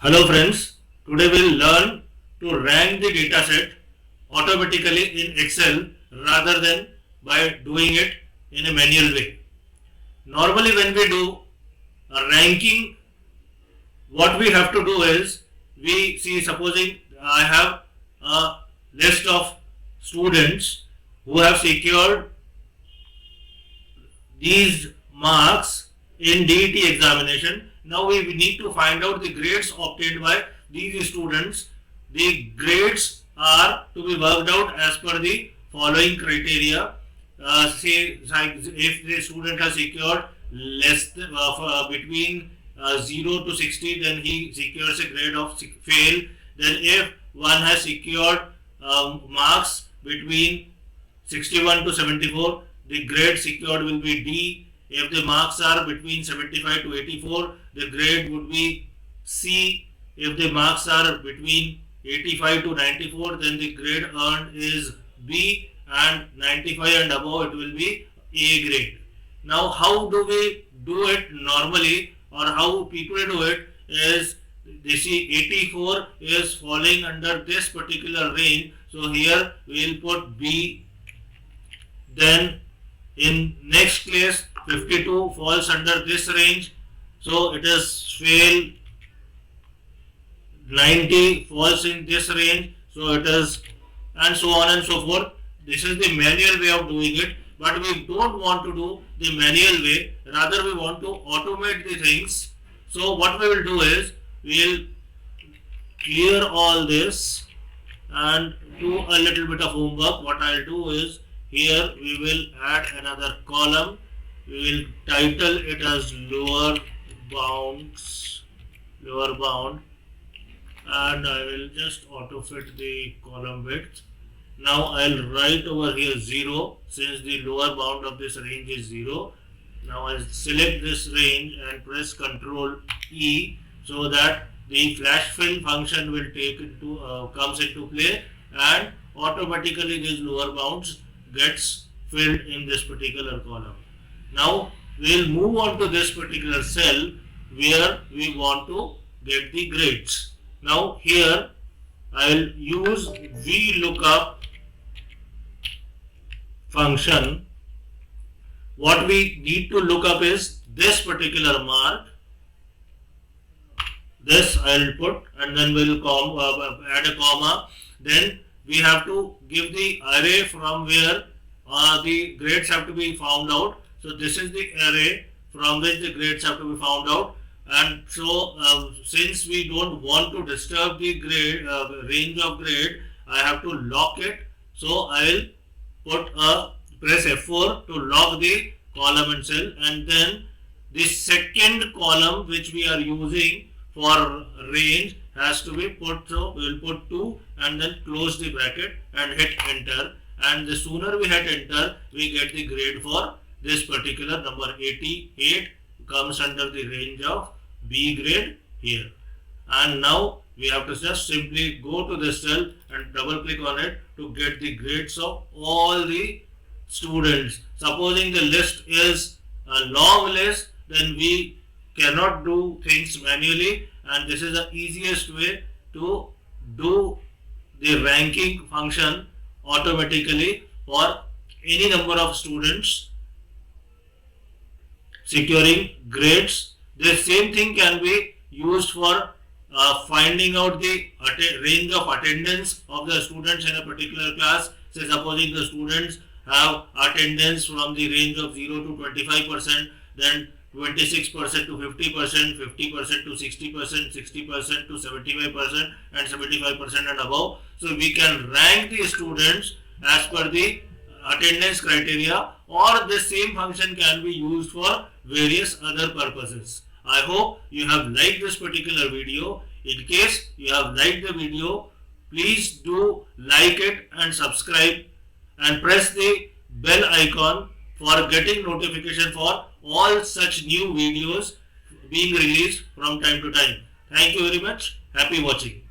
Hello friends, today we will learn to rank the dataset automatically in Excel rather than by doing it in a manual way. Normally when we do a ranking, what we have to do is, we see, supposing I have a list of students who have secured these marks in DET examination. Now we need to find out the grades obtained by these students. The grades are to be worked out as per the following criteria. Say if the student has secured less than, between 0 to 60, then he secures a grade of fail. Then if one has secured marks between 61 to 74, the grade secured will be D. If the marks are between 75 to 84, the grade would be C. If the marks are between 85 to 94, then the grade earned is B, and 95 and above it will be A grade. Now how do we do it normally, or how people do it is, they see 84 is falling under this particular range, so here we will put B. Then in next place 52 falls under this range, so it is fail. 90 falls in this range, so it is, and so on and so forth. This is the manual way of doing it, but we don't want to do the manual way, rather we want to automate the things. So what we will do is, we will clear all this and do a little bit of homework. What I will do is, here we will add another column. We will title it as lower bound, and I will just auto fit the column width. Now I will write over here 0, since the lower bound of this range is 0. Now I will select this range and press Ctrl E, so that the flash fill function will comes into play, and automatically these lower bounds gets filled in this particular column. Now we will move on to this particular cell where we want to get the grades. Now here I will use VLOOKUP function. What we need to look up is this particular mark. This I will put, and then we will add a comma. Then we have to give the array from where the grades have to be found out. So this is the array from which the grades have to be found out. And so since we don't want to disturb the grade range of grade, I have to lock it. So I will press F4 to lock the column and cell, and then the second column which we are using for range has to be put. So we will put 2 and then close the bracket and hit enter, and the sooner we hit enter, we get the grade for this particular number. 88 comes under the range of B grade here. And now we have to just simply go to this cell and double click on it to get the grades of all the students. Supposing the list is a long list, then we cannot do things manually, and this is the easiest way to do the ranking function automatically for any number of students securing grades. The same thing can be used for finding out the range of attendance of the students in a particular class. Say supposing the students have attendance from the range of 0 to 25%, then 26% to 50%, 50% to 60%, 60% to 75%, and 75% and above. So we can rank the students as per the attendance criteria, or the same function can be used for various other purposes. I hope you have liked this particular video. In case you have liked the video, please do like it and subscribe, and press the bell icon for getting notification for all such new videos being released from time to time. Thank you very much. Happy watching.